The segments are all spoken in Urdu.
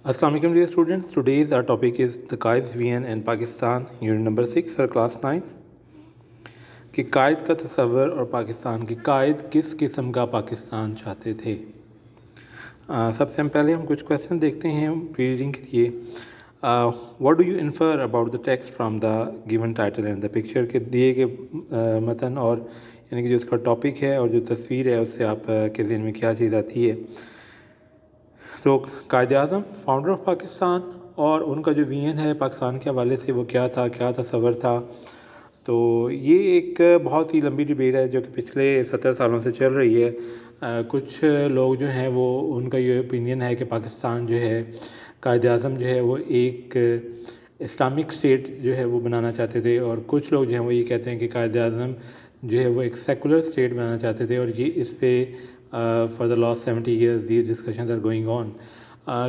Assalamu alaikum dear students. Today's our topic is the Qaid's VN in Pakistan, unit number 6 for class 9. کہ قائد کا تصور اور پاکستان کے قائد کس قسم کا پاکستان چاہتے تھے. سب سے پہلے ہم کچھ کویسچن دیکھتے ہیں پری ریڈنگ کے لیے. What do you infer about the text from the given title and the picture. کہ دیے گئے متن اور یعنی کہ جو اس کا ٹاپک ہے اور جو تصویر ہے اس سے آپ کے ذہن میں کیا چیز آتی ہے. تو قائد اعظم فاؤنڈر آف پاکستان اور ان کا جو ویژن ہے پاکستان کے حوالے سے وہ کیا تھا، کیا تصور تھا. تو یہ ایک بہت ہی لمبی ڈبیٹ ہے جو کہ پچھلے 70 سالوں سے چل رہی ہے. کچھ لوگ جو ہیں وہ ان کا یہ اوپینین ہے کہ پاکستان جو ہے قائد اعظم جو ہے وہ ایک اسلامک اسٹیٹ جو ہے وہ بنانا چاہتے تھے، اور کچھ لوگ جو ہیں وہ یہ کہتے ہیں کہ قائد اعظم جو ہے وہ ایک سیکولر اسٹیٹ بنانا چاہتے تھے. اور یہ اس پہ for the last 70 years the discussions are going on.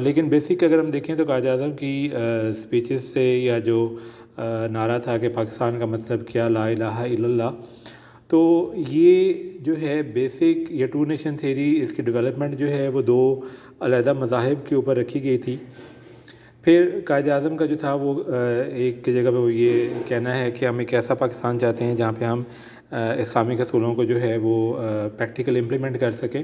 لیکن بیسک اگر ہم دیکھیں تو قائد اعظم کی اسپیچز سے یا جو نعرہ تھا کہ پاکستان کا مطلب کیا لا الہ الا اللہ، تو یہ جو ہے بیسک یہ ٹو نیشن تھیری اس کی ڈیولپمنٹ جو ہے وہ دو علیحدہ مذاہب کے اوپر رکھی گئی تھی. پھر قائد اعظم کا جو تھا وہ ایک جگہ پہ وہ یہ کہنا ہے کہ ہم ایک ایسا پاکستان چاہتے ہیں جہاں پہ ہم اسلامک اصولوں کو جو ہے وہ پریکٹیکل امپلیمنٹ کر سکیں.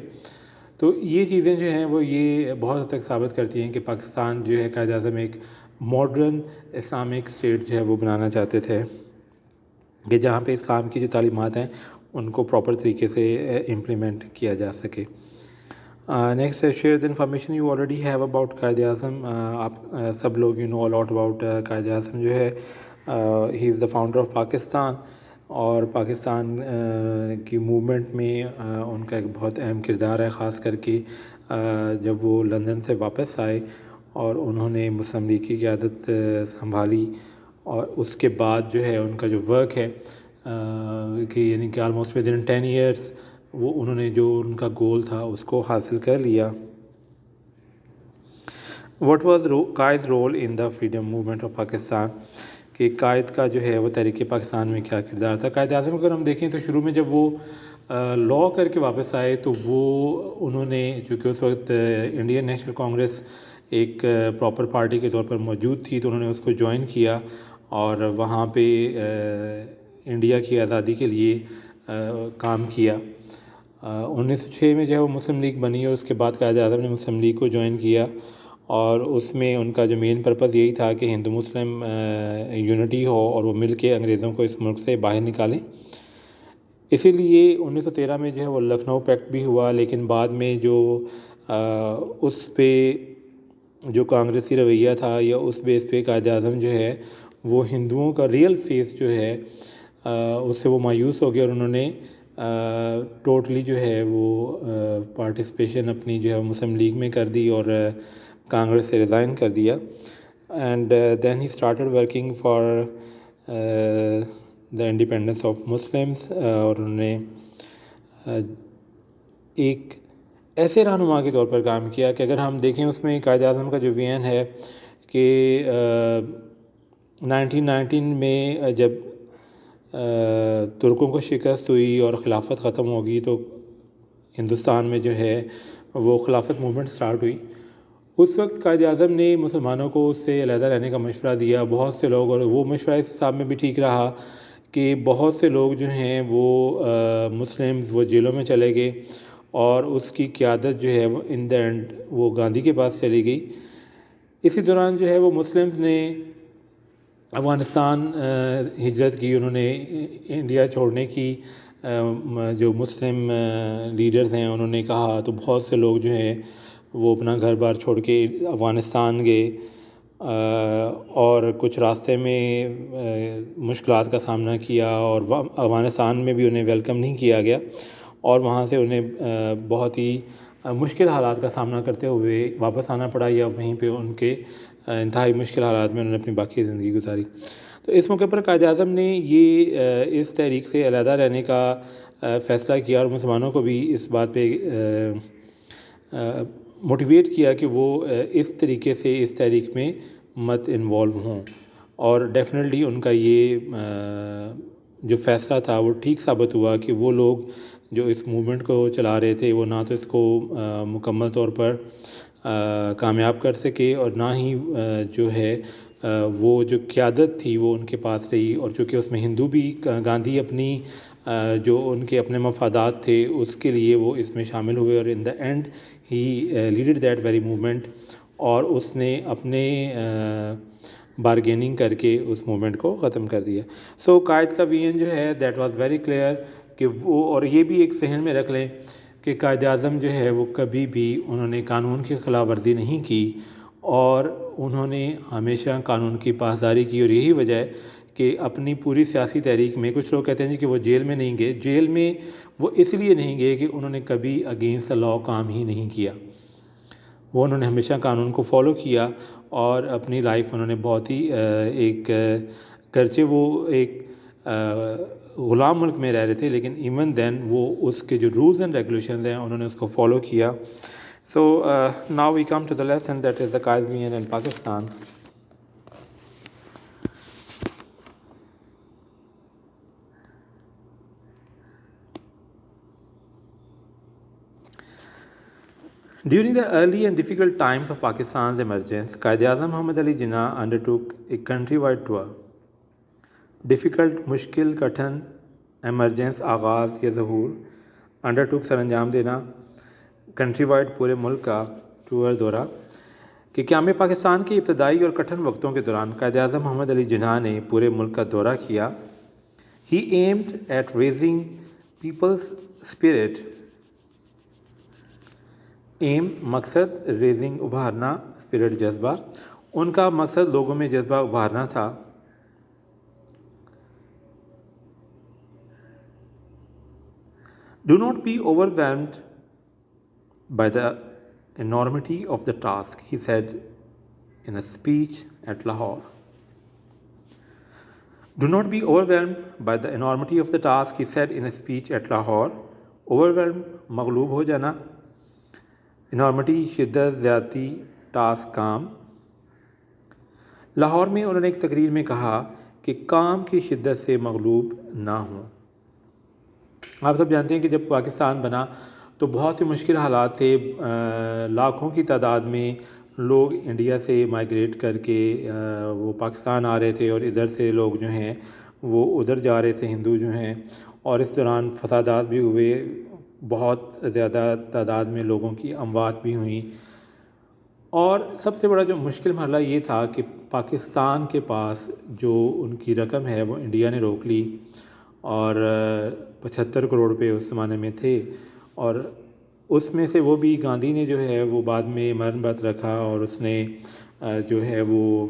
تو یہ چیزیں جو ہیں وہ یہ بہت حد تک ثابت کرتی ہیں کہ پاکستان جو ہے قائد اعظم ایک ماڈرن اسلامک اسٹیٹ جو ہے وہ بنانا چاہتے تھے کہ جہاں پہ اسلام کی جو تعلیمات ہیں ان کو پراپر طریقے سے امپلیمنٹ کیا جا سکے. Next share the information you already have about Quaid Azam. آپ سب لوگ you know a lot about Quaid Azam جو ہے ہی از دا فاؤنڈر آف پاکستان، اور پاکستان کی موومنٹ میں ان کا ایک بہت اہم کردار ہے، خاص کر کے جب وہ لندن سے واپس آئے اور انہوں نے مسلم لیگ کی قیادت سنبھالی. اور اس کے بعد جو ہے ان کا جو ورک ہے کہ یعنی کہ آلموسٹ ود ان 10 ایئرس وہ انہوں نے جو ان کا گول تھا اس کو حاصل کر لیا. واٹ واز قائد role in the freedom movement of Pakistan. کہ قائد کا جو ہے وہ تحریک پاکستان میں کیا کردار تھا. قائد اعظم اگر ہم دیکھیں تو شروع میں جب وہ لاء کر کے واپس آئے تو وہ انہوں نے چونکہ اس وقت انڈین نیشنل کانگریس ایک پراپر پارٹی کے طور پر موجود تھی تو انہوں نے اس کو جوائن کیا اور وہاں پہ انڈیا کی آزادی کے لیے کام کیا. 1906 میں جو ہے وہ مسلم لیگ بنی اور اس کے بعد قائد اعظم نے مسلم لیگ کو جوائن کیا، اور اس میں ان کا جو مین پرپس یہی تھا کہ ہندو مسلم یونٹی ہو اور وہ مل کے انگریزوں کو اس ملک سے باہر نکالیں. اسی لیے 1913 میں جو ہے وہ لکھنؤ پیکٹ بھی ہوا، لیکن بعد میں جو اس پہ جو کانگریسی رویہ تھا یا اس بیس پہ قائد اعظم جو ہے وہ ہندوؤں کا ریئل فیس جو ہے اس سے وہ مایوس ہو گئے، اور انہوں نے ٹوٹلی جو ہے وہ پارٹیسپیشن اپنی جو ہے مسلم لیگ میں کر دی اور کانگریس سے ریزائن کر دیا. And then he started working for the independence of Muslims. اور انہوں نے ایک ایسے رہنما کے طور پر کام کیا کہ اگر ہم دیکھیں اس میں قائد اعظم کا جو ویژن ہے کہ 1919 میں جب ترکوں کو شکست ہوئی اور خلافت ختم ہوگی تو ہندوستان میں جو ہے وہ خلافت موومنٹ سٹارٹ ہوئی. اس وقت قائد اعظم نے مسلمانوں کو اس سے علیحدہ رہنے کا مشورہ دیا. بہت سے لوگ، اور وہ مشورہ اس حساب میں بھی ٹھیک رہا کہ بہت سے لوگ جو ہیں وہ مسلمز وہ جیلوں میں چلے گئے اور اس کی قیادت جو ہے وہ ان دا اینڈ وہ گاندھی کے پاس چلی گئی. اسی دوران جو ہے وہ مسلمز نے افغانستان ہجرت کی. انہوں نے انڈیا چھوڑنے کی جو مسلم لیڈرز ہیں انہوں نے کہا، تو بہت سے لوگ جو ہیں وہ اپنا گھر بار چھوڑ کے افغانستان گئے، اور کچھ راستے میں مشکلات کا سامنا کیا اور افغانستان میں بھی انہیں ویلکم نہیں کیا گیا، اور وہاں سے انہیں بہت ہی مشکل حالات کا سامنا کرتے ہوئے واپس آنا پڑا، یا وہیں پہ ان کے انتہائی مشکل حالات میں انہوں نے اپنی باقی زندگی گزاری. تو اس موقع پر قائد اعظم نے یہ اس تحریک سے علیحدہ رہنے کا فیصلہ کیا، اور مسلمانوں کو بھی اس بات پہ موٹیویٹ کیا کہ وہ اس طریقے سے اس تحریک میں مت انوالو ہوں. اور ڈیفینیٹلی ان کا یہ جو فیصلہ تھا وہ ٹھیک ثابت ہوا کہ وہ لوگ جو اس موومنٹ کو چلا رہے تھے وہ نہ تو اس کو مکمل طور پر کامیاب کر سکے، اور نہ ہی جو ہے وہ جو قیادت تھی وہ ان کے پاس رہی، اور چونکہ اس میں ہندو بھی، گاندھی اپنی جو ان کے اپنے مفادات تھے اس کے لیے وہ اس میں شامل ہوئے، اور in the end he led that very movement, اور اس نے اپنے بارگیننگ کر کے اس موومنٹ کو ختم کر دیا۔ سو قائد کا ویژن جو ہے دیٹ واز ویری کلیئر کہ وہ، اور یہ بھی ایک ذہن میں رکھ لیں کہ قائد اعظم جو ہے وہ کبھی بھی انہوں نے قانون کی خلاف ورزی نہیں کی، اور انہوں نے ہمیشہ قانون کی پاسداری کی، اور یہی وجہ ہے کہ اپنی پوری سیاسی تحریک میں، کچھ لوگ کہتے ہیں کہ وہ جیل میں نہیں گئے، جیل میں وہ اس لیے نہیں گئے کہ انہوں نے کبھی اگینسٹ دا لا کام ہی نہیں کیا، وہ انہوں نے ہمیشہ قانون کو فالو کیا، اور اپنی لائف انہوں نے بہت ہی ایک گرچہ وہ ایک غلام ملک میں رہ رہے تھے، لیکن ایون دین وہ اس کے جو رولز اینڈ ریگولیشنز ہیں انہوں نے اس کو فالو کیا۔ So now we come to the lesson that is the قائدین in Pakistan. During the early and difficult times of Pakistan's emergence, Quaid-e-Azam Muhammad Ali Jinnah undertook a countrywide tour. Difficult, mushkil, kathan, emergence, آغاز یا ظہور، undertook سر انجام دینا، کنٹری وائڈ پورے ملک کا ٹور دورہ، کہ قیام پاکستان کے ابتدائی اور کٹھن وقتوں کے دوران قائد اعظم محمد علی جناح نے پورے ملک کا دورہ کیا۔ He aimed at raising people's spirit. Aim مقصد، ریزنگ ابھارنا، اسپرٹ جذبہ، ان کا مقصد لوگوں میں جذبہ ابھارنا تھا۔ Do not be overwhelmed by the enormity of the task, he said in a speech at Lahore. Do not be overwhelmed by the enormity of the task, he said in a speech at Lahore. Overwhelmed، مغلوب ہو جانا، انارمٹی شدت، زیادتی، ٹاسک کام۔ لاہور میں انہوں نے ایک تقریر میں کہا کہ کام کی شدت سے مغلوب نہ ہوں۔ آپ سب جانتے ہیں کہ جب پاکستان بنا تو بہت ہی مشکل حالات تھے، لاکھوں کی تعداد میں لوگ انڈیا سے مائیگریٹ کر کے وہ پاکستان آ رہے تھے، اور ادھر سے لوگ جو ہیں وہ ادھر جا رہے تھے، ہندو جو ہیں، اور اس دوران فسادات بھی ہوئے، بہت زیادہ تعداد میں لوگوں کی اموات بھی ہوئیں، اور سب سے بڑا جو مشکل مرحلہ یہ تھا کہ پاکستان کے پاس جو ان کی رقم ہے وہ انڈیا نے روک لی، اور 75 کروڑ روپے اس زمانے میں تھے، اور اس میں سے وہ بھی گاندھی نے جو ہے وہ بعد میں مرن بت رکھا، اور اس نے جو ہے وہ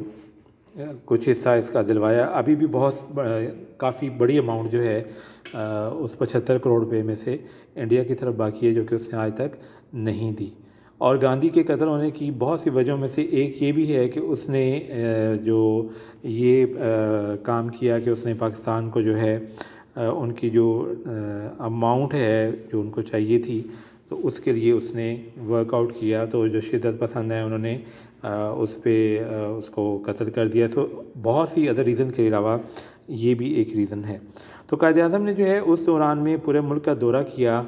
کچھ حصہ اس کا دلوایا۔ ابھی بھی بہت کافی بڑی اماؤنٹ جو ہے اس 75 کروڑ روپے میں سے انڈیا کی طرف باقی ہے، جو کہ اس نے آج تک نہیں دی۔ اور گاندھی کے قتل ہونے کی بہت سی وجہوں میں سے ایک یہ بھی ہے کہ اس نے جو یہ کام کیا کہ اس نے پاکستان کو جو ہے ان کی جو اماؤنٹ ہے جو ان کو چاہیے تھی، تو اس کے لیے اس نے ورک آؤٹ کیا، تو جو شدت پسند ہیں انہوں نے اس پہ اس کو قتل کر دیا۔ سو بہت سی ادر ریزن کے علاوہ یہ بھی ایک ریزن ہے۔ تو قائد اعظم نے جو ہے اس دوران میں پورے ملک کا دورہ کیا،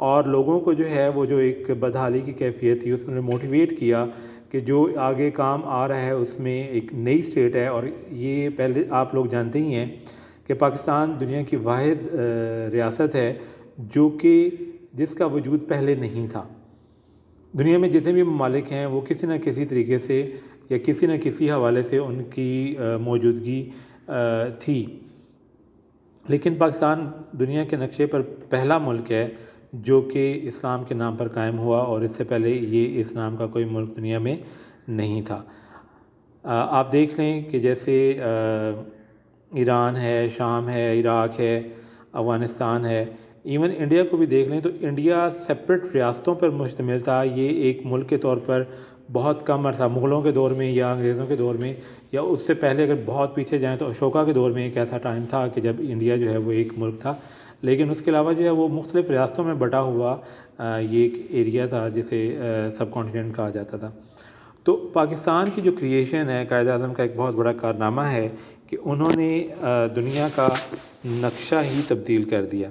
اور لوگوں کو جو ہے وہ جو ایک بدحالی کی کیفیت تھی اس میں موٹیویٹ کیا کہ جو آگے کام آ رہا ہے اس میں ایک نئی اسٹیٹ ہے، اور یہ پہلے آپ لوگ جانتے ہی ہیں کہ پاکستان دنیا کی واحد ریاست ہے جو کہ جس کا وجود پہلے نہیں تھا۔ دنیا میں جتنے بھی ممالک ہیں وہ کسی نہ کسی طریقے سے یا کسی نہ کسی حوالے سے ان کی موجودگی تھی، لیکن پاکستان دنیا کے نقشے پر پہلا ملک ہے جو کہ اسلام کے نام پر قائم ہوا، اور اس سے پہلے یہ اسلام کا کوئی ملک دنیا میں نہیں تھا۔ آپ دیکھ لیں کہ جیسے ایران ہے، شام ہے، عراق ہے، افغانستان ہے، ایون انڈیا کو بھی دیکھ لیں تو انڈیا سپریٹ ریاستوں پر مشتمل تھا۔ یہ ایک ملک کے طور پر بہت کم عرصہ مغلوں کے دور میں یا انگریزوں کے دور میں یا اس سے پہلے اگر بہت پیچھے جائیں تو اشوکا کے دور میں ایک ایسا ٹائم تھا کہ جب انڈیا جو ہے وہ ایک ملک تھا، لیکن اس کے علاوہ جو ہے وہ مختلف ریاستوں میں بٹا ہوا یہ ایک ایریا تھا جسے سب کانٹیننٹ کہا جاتا تھا۔ تو پاکستان کی جو کریشن ہے قائد اعظم کا ایک بہت بڑا کارنامہ ہے کہ انہوں نے دنیا کا نقشہ ہی تبدیل کر دیا۔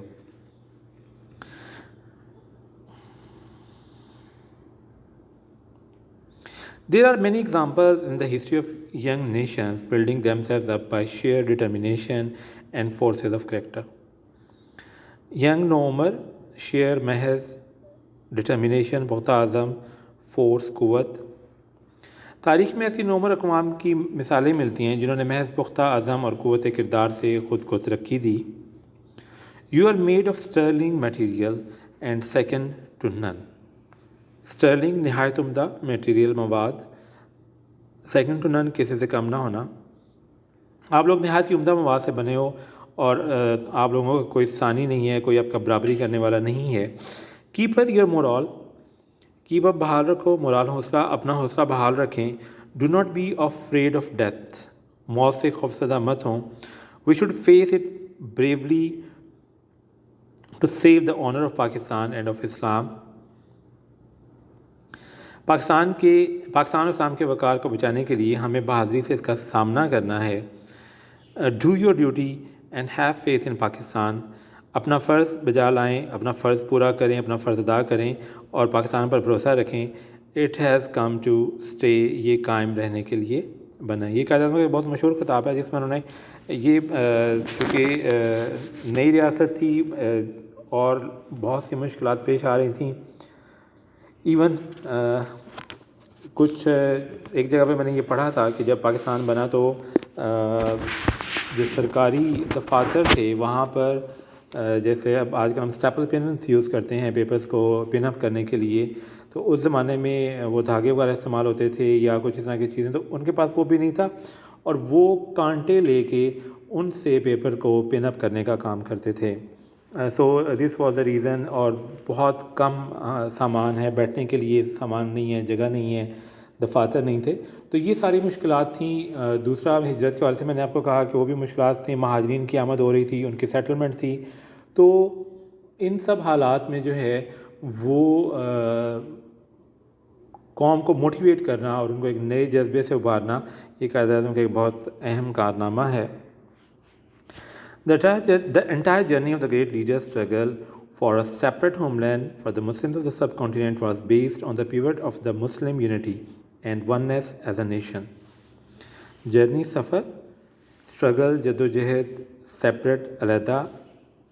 There are many examples in the history of young nations building themselves up by sheer determination and forces of character. Young نوعمر شیئر محض ڈٹرمنیشن پختہ عزم فورس قوت. تاریخ میں ایسی نوعمر اقوام کی مثالیں ملتی ہیں جنہوں نے محض پختہ عزم اور قوت کردار سے خود کو ترقی دی. You are made of sterling material and second to none. Sterling نہایت عمدہ میٹیریل مواد، سیکنڈ ٹو نن کسی سے کم نہ ہونا. آپ لوگ نہایت ہی عمدہ مواد سے بنے ہو اور آپ لوگوں کا کوئی ثانی نہیں ہے، کوئی آپ کا برابری کرنے والا نہیں ہے. Keep up your morale, keep up بحال رکھو، مورال حوصلہ، اپنا حوصلہ بحال رکھیں. Do not be afraid of death, موت سے خوفزدہ مت ہوں. We should face it bravely to save the honour of Pakistan and of Islam. Pakistan اور اسلام کے وقار کو بچانے کے لیے ہمیں بہادری سے اس کا سامنا کرنا ہے. Do your duty and have faith in Pakistan. اپنا فرض بجا لائیں، اپنا فرض پورا کریں، اپنا فرض ادا کریں اور پاکستان پر بھروسہ رکھیں. It has come to stay, یہ قائم رہنے کے لیے بنا ہے. یہ قائد اعظم کا ایک بہت مشہور خطاب ہے جس میں انہوں نے یہ چونکہ نئی ریاست تھی اور بہت سی مشکلات پیش آ رہی تھیں. ایون کچھ ایک جگہ پہ میں نے یہ پڑھا تھا کہ جب پاکستان بنا تو جو سرکاری دفاتر تھے وہاں پر جیسے اب آج کل ہم اسٹیپل پینس یوز کرتے ہیں پیپرز کو پن اپ کرنے کے لیے، تو اس زمانے میں وہ دھاگے وغیرہ استعمال ہوتے تھے یا کچھ اس طرح کی چیزیں، تو ان کے پاس وہ بھی نہیں تھا اور وہ کانٹے لے کے ان سے پیپر کو پن اپ کرنے کا کام کرتے تھے. سو دس واز دا ریزن. اور بہت کم سامان ہے، بیٹھنے کے لیے سامان نہیں ہے، جگہ نہیں ہے، دفاتر نہیں تھے. تو یہ ساری مشکلات تھیں. دوسرا ہجرت کے حوالے سے میں نے آپ کو کہا کہ وہ بھی مشکلات تھیں، مہاجرین کی آمد ہو رہی تھی، ان کی سیٹلمنٹ تھی. تو ان سب حالات میں جو ہے وہ قوم کو موٹیویٹ کرنا اور ان کو ایک نئے جذبے سے ابھارنا یہ قائد اعظم کا ایک بہت اہم کارنامہ ہے. The entire journey of the great leader's struggle for a separate homeland for the Muslims of the subcontinent was based on the pivot of the Muslim unity and oneness as a nation. Journey سفر، اسٹرگل، جدوجہد، سیپریٹ علیحدہ،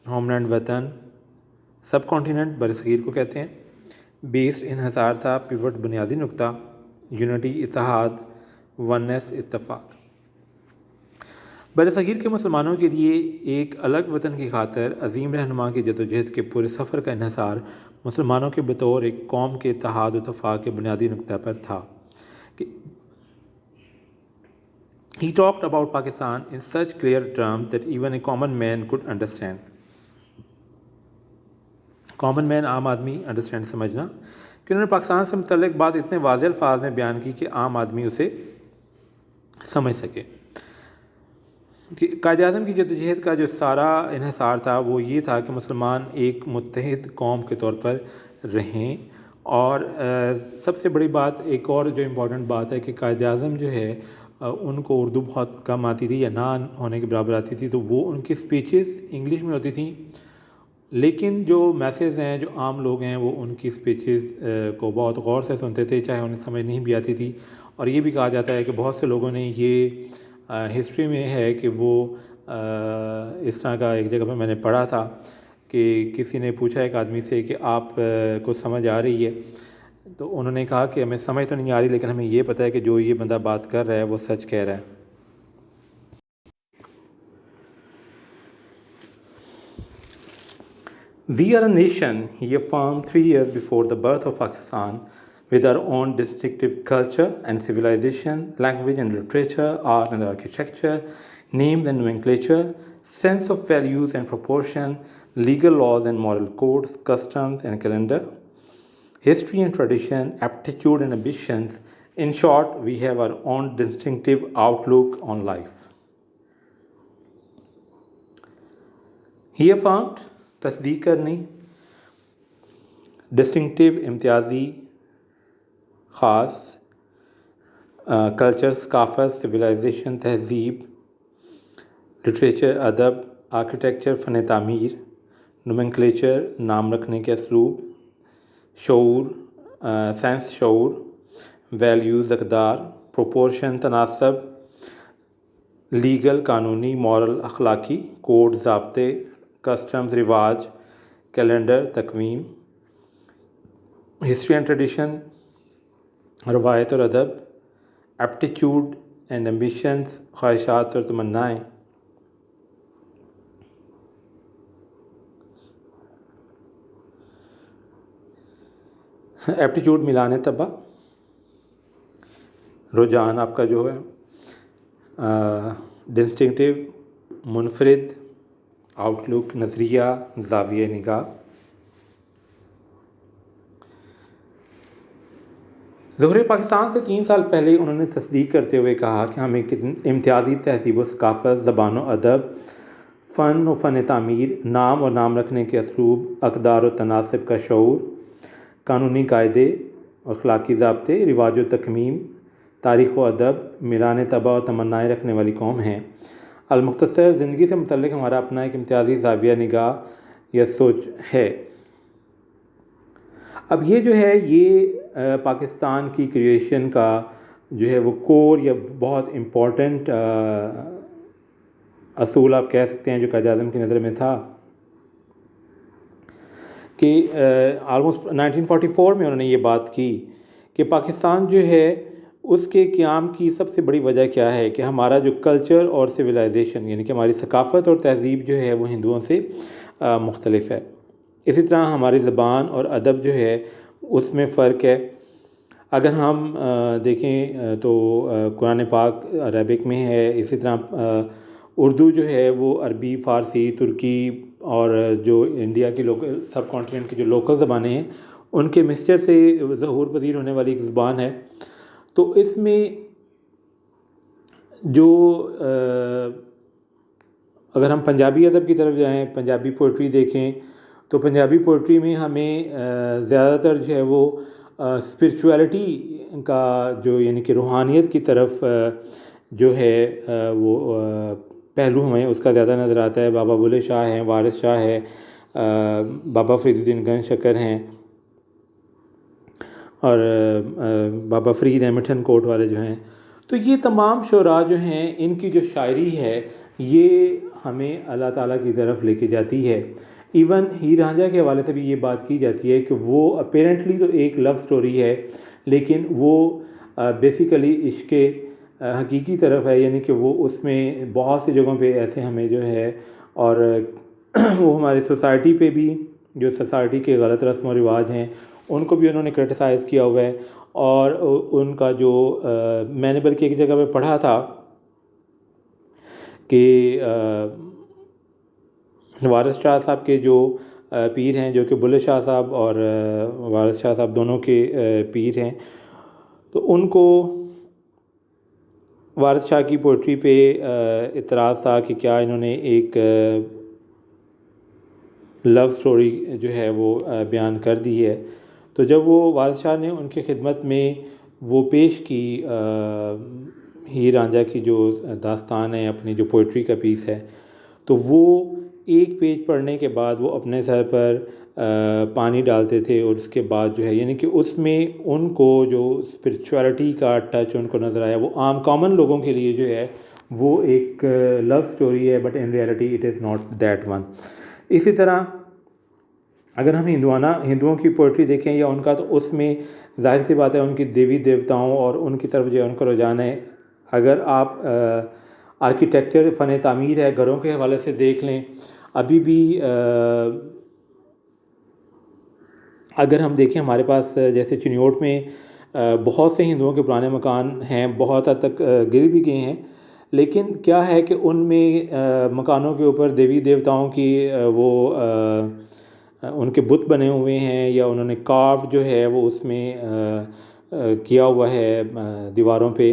ہوم لینڈ وطن، سب کانٹیننٹ برصغیر کو کہتے ہیں، بیسڈ انحصار تھا، پیوٹ بنیادی نقطہ، یونٹی اتحاد، وننس اتفاق. برصغیر کے مسلمانوں کے لیے ایک الگ وطن کی خاطر عظیم رہنما کی جدوجہد کے پورے سفر کا انحصار مسلمانوں کے بطور ایک قوم کے اتحاد و اتفاق کے بنیادی نقطہ پر تھا. He talked about Pakistan in such clear terms that even a common man could understand. Common man عام آدمی، understand سمجھنا، کہ انہوں نے پاکستان سے متعلق بات اتنے واضح الفاظ میں بیان کی کہ عام آدمی اسے سمجھ سکے. کہ قائد اعظم کی جدوجہد کا جو سارا انحصار تھا وہ یہ تھا کہ مسلمان ایک متحد قوم کے طور پر رہیں. اور سب سے بڑی بات ایک اور جو امپورٹنٹ بات ہے کہ قائد اعظم جو ہے ان کو اردو بہت کم آتی تھی یا نہ ہونے کے برابر آتی تھی، تو وہ ان کی اسپیچز انگلش میں ہوتی تھیں، لیکن جو میسیج ہیں، جو عام لوگ ہیں، وہ ان کی اسپیچز کو بہت غور سے سنتے تھے، چاہے انہیں سمجھ نہیں بھی آتی تھی. اور یہ بھی کہا جاتا ہے کہ بہت سے لوگوں نے یہ ہسٹری میں ہے کہ وہ اس طرح کا ایک جگہ پہ میں نے پڑھا تھا کہ کسی نے پوچھا ایک آدمی سے کہ آپ کو سمجھ آ رہی ہے، تو انہوں نے کہا کہ ہمیں سمجھ تو نہیں آ رہی لیکن ہمیں یہ پتہ ہے کہ جو یہ بندہ بات کر رہا ہے وہ سچ کہہ رہا ہے. We are a nation, he affirmed 3 years before the birth of Pakistan, with our own distinctive culture and civilization, language and literature, art and architecture, names and nomenclature, sense of values and proportion, legal laws and moral codes, customs and calendar, history and tradition, aptitude and ambitions. In short, we have our own distinctive outlook on life. He affirmed, تصدیق کرنی، ڈسٹنکٹیو امتیازی، خاص، کلچر ثقافت، سویلائزیشن تہذیب، لٹریچر ادب، آرکیٹیکچر فن تعمیر، نومنکلیچر نام رکھنے کے اسلوب، شعور سائنس شعور، ویلیوز اقدار، پروپورشن تناسب، لیگل قانونی، مورل اخلاقی، کوڈ ضابطے، کسٹمز رواج، کیلنڈر تقویم، ہسٹری اینڈ ٹریڈیشن روایت اور ادب، ایپٹیچیوڈ اینڈ ایمبیشنز خواہشات اور تمنائیں، ایپٹیچیوڈ میلان طبع، رجحان آپ کا جو ہے ڈسٹنکٹیو منفرد، آؤٹ لک نظریہ زاویہ نگاہ۔ ظہور پاکستان سے 3 سال پہلے انہوں نے تصدیق کرتے ہوئے کہا کہ ہم ایک امتیازی تہذیب و ثقافت، زبان و ادب، فن و فن تعمیر، نام اور نام رکھنے کے اسلوب، اقدار و تناسب کا شعور، قانونی قاعدے، اخلاقی ضابطے، رواج و تقویم، تاریخ و ادب، میلان طبع اور تمنائیں رکھنے والی قوم ہیں۔ المختصر زندگی سے متعلق ہمارا اپنا ایک امتیازی زاویہ نگاہ یا سوچ ہے۔ اب یہ جو ہے یہ پاکستان کی کریشن کا جو ہے وہ کور یا بہت امپورٹنٹ اصول آپ کہہ سکتے ہیں جو قائد اعظم کی نظر میں تھا کہ آلموسٹ 1944 میں انہوں نے یہ بات کی کہ پاکستان جو ہے اس کے قیام کی سب سے بڑی وجہ کیا ہے کہ ہمارا جو کلچر اور سویلائزیشن یعنی کہ ہماری ثقافت اور تہذیب جو ہے وہ ہندوؤں سے مختلف ہے۔ اسی طرح ہماری زبان اور ادب جو ہے اس میں فرق ہے۔ اگر ہم دیکھیں تو قرآن پاک عربک میں ہے، اسی طرح اردو جو ہے وہ عربی، فارسی، ترکی اور جو انڈیا کی لوکل سب کانٹیننٹ کی جو لوکل زبانیں ہیں ان کے مکسچر سے ظہور پذیر ہونے والی ایک زبان ہے۔ تو اس میں جو اگر ہم پنجابی ادب کی طرف جائیں، پنجابی پوئٹری دیکھیں تو پنجابی پوئٹری میں ہمیں زیادہ تر جو ہے وہ اسپرچویلٹی کا جو یعنی کہ روحانیت کی طرف جو ہے وہ پہلو ہمیں اس کا زیادہ نظر آتا ہے۔ بابا بلے شاہ ہیں، وارث شاہ ہے، بابا فرید الدین گنج شکر ہیں اور بابا فرید ہیں مٹھن کوٹ والے جو ہیں۔ تو یہ تمام شعراء جو ہیں ان کی جو شاعری ہے یہ ہمیں اللہ تعالیٰ کی طرف لے کے جاتی ہے۔ ایون ہیر رانجھا کے حوالے سے بھی یہ بات کی جاتی ہے کہ وہ اپیرنٹلی تو ایک لو سٹوری ہے لیکن وہ بیسیکلی عشق حقیقی طرف ہے، یعنی کہ وہ اس میں بہت سی جگہوں پہ ایسے ہمیں جو ہے اور وہ ہماری سوسائٹی پہ بھی جو سوسائٹی کے غلط رسم و رواج ہیں ان کو بھی انہوں نے کرٹیسائز کیا ہوا ہے۔ اور ان کا جو میں نے بلکہ ایک جگہ پہ پڑھا تھا کہ وارث شاہ صاحب کے جو پیر ہیں جو کہ بلے شاہ صاحب اور وارث شاہ صاحب دونوں کے پیر ہیں، تو ان کو وارث شاہ کی پوئٹری پہ اعتراض تھا کہ کیا انہوں نے ایک لو سٹوری جو ہے وہ بیان کر دی ہے۔ تو جب وہ وارث شاہ نے ان کی خدمت میں وہ پیش کی ہیر رانجھا کی جو داستان ہے، اپنی جو پوئٹری کا پیس ہے، تو وہ ایک پیج پڑھنے کے بعد وہ اپنے سر پر پانی ڈالتے تھے اور اس کے بعد جو ہے یعنی کہ اس میں ان کو جو اسپرچویلٹی کا ٹچ ان کو نظر آیا وہ عام کامن لوگوں کے لیے جو ہے وہ ایک لو سٹوری ہے، but in reality it is not that one. اسی طرح اگر ہم ہندوؤں کی پوئٹری دیکھیں یا ان کا، تو اس میں ظاہر سی بات ہے ان کی دیوی دیوتاؤں اور ان کی طرف جو ہے ان کا رجحان ہے۔ اگر آپ آرکیٹیکچر، فن تعمیر ہے، گھروں کے حوالے سے دیکھ لیں، ابھی بھی اگر ہم دیکھیں ہمارے پاس جیسے چنیوٹ میں بہت سے ہندوؤں کے پرانے مکان ہیں، بہت حد تک گر بھی گئے ہیں، لیکن کیا ہے کہ ان میں مکانوں کے اوپر دیوی دیوتاؤں کی وہ ان کے بت بنے ہوئے ہیں یا انہوں نے کارو جو ہے وہ اس میں کیا ہوا ہے دیواروں پہ،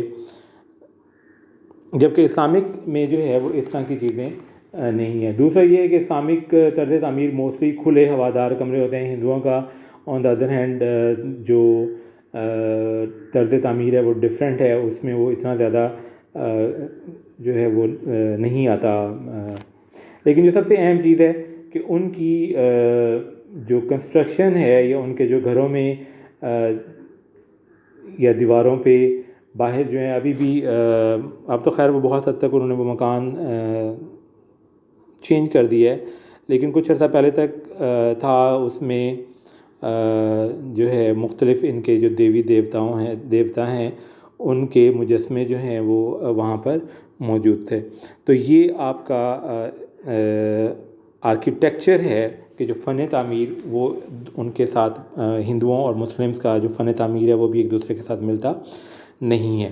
جبکہ اسلامک میں جو ہے وہ اس طرح کی چیزیں نہیں ہیں۔ دوسرا یہ ہے کہ اسلامک طرز تعمیر موسٹلی کھلے ہوادار کمرے ہوتے ہیں، ہندوؤں کا آن دا ادر ہینڈ جو طرز تعمیر ہے وہ ڈفرینٹ ہے، اس میں وہ اتنا زیادہ جو ہے وہ نہیں آتا۔ لیکن جو سب سے اہم چیز ہے کہ ان کی جو کنسٹرکشن ہے یا ان کے جو گھروں میں یا دیواروں پہ باہر جو ہیں ابھی بھی اب تو خیر وہ بہت حد تک انہوں نے وہ مکان چینج کر دیا ہے، لیکن کچھ عرصہ پہلے تک تھا اس میں جو ہے مختلف ان کے جو دیوتا ہیں ان کے مجسمے جو ہیں وہ وہاں پر موجود تھے. تو یہ آپ کا آرکیٹیکچر ہے کہ جو فن تعمیر وہ ان کے ساتھ ہندوؤں اور مسلمس کا جو فن تعمیر ہے وہ بھی ایک دوسرے کے ساتھ ملتا نہیں ہے.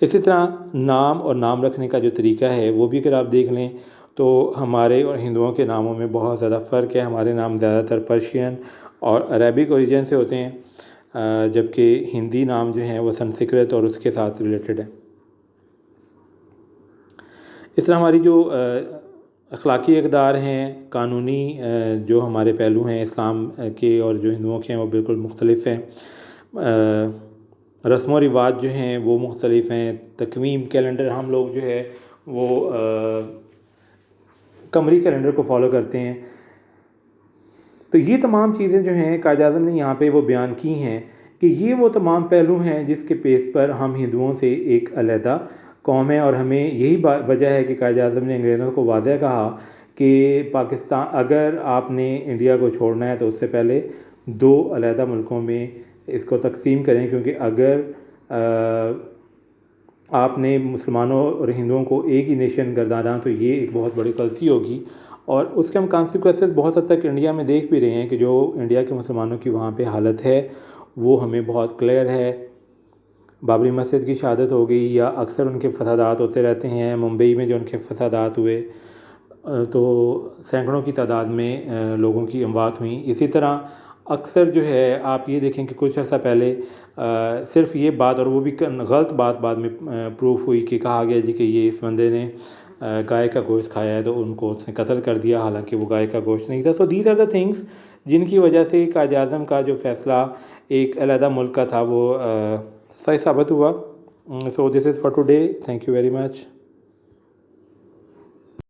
اسی طرح نام اور نام رکھنے کا جو طریقہ ہے وہ بھی اگر آپ دیکھ لیں تو ہمارے اور ہندوؤں کے ناموں میں بہت زیادہ فرق ہے. ہمارے نام زیادہ تر پرشین اور عربک اوریجن سے ہوتے ہیں، جبکہ ہندی نام جو ہیں وہ سنسکرت اور اس کے ساتھ ریلیٹڈ ہے. اس طرح ہماری جو اخلاقی اقدار ہیں، قانونی جو ہمارے پہلو ہیں اسلام کے اور جو ہندوؤں کے ہیں وہ بالکل مختلف ہیں. رسم و رواج جو ہیں وہ مختلف ہیں. تقویم کیلنڈر ہم لوگ جو ہے وہ قمری کیلنڈر کو فالو کرتے ہیں. تو یہ تمام چیزیں جو ہیں قائد اعظم نے یہاں پہ وہ بیان کی ہیں کہ یہ وہ تمام پہلو ہیں جس کے بیس پر ہم ہندوؤں سے ایک علیحدہ قوم ہے. اور ہمیں یہی وجہ ہے کہ قائد اعظم نے انگریزوں کو واضح کہا کہ پاکستان اگر آپ نے انڈیا کو چھوڑنا ہے تو اس سے پہلے 2 علیحدہ ملکوں میں اس کو تقسیم کریں، کیونکہ اگر آپ نے مسلمانوں اور ہندوؤں کو ایک ہی نیشن گردانا تو یہ ایک بہت بڑی غلطی ہوگی. اور اس کے ہم کانسیکوینسز بہت حد تک انڈیا میں دیکھ بھی رہے ہیں کہ جو انڈیا کے مسلمانوں کی وہاں پہ حالت ہے وہ ہمیں بہت کلیئر ہے. بابری مسجد کی شہادت ہو گئی یا اکثر ان کے فسادات ہوتے رہتے ہیں. ممبئی میں جو ان کے فسادات ہوئے تو سینکڑوں کی تعداد میں لوگوں کی اموات ہوئیں. اسی طرح اکثر جو ہے آپ یہ دیکھیں کہ کچھ عرصہ پہلے صرف یہ بات، اور وہ بھی غلط بات بعد میں پروف ہوئی کہ کہا گیا جی کہ یہ اس بندے نے گائے کا گوشت کھایا ہے تو ان کو اس نے قتل کر دیا، حالانکہ وہ گائے کا گوشت نہیں تھا. So these are the things جن کی وجہ سے قائد اعظم کا جو فیصلہ ایک علیحدہ ملک کا تھا وہ صحیح ثابت ہوا. So this is for today. Thank you very much.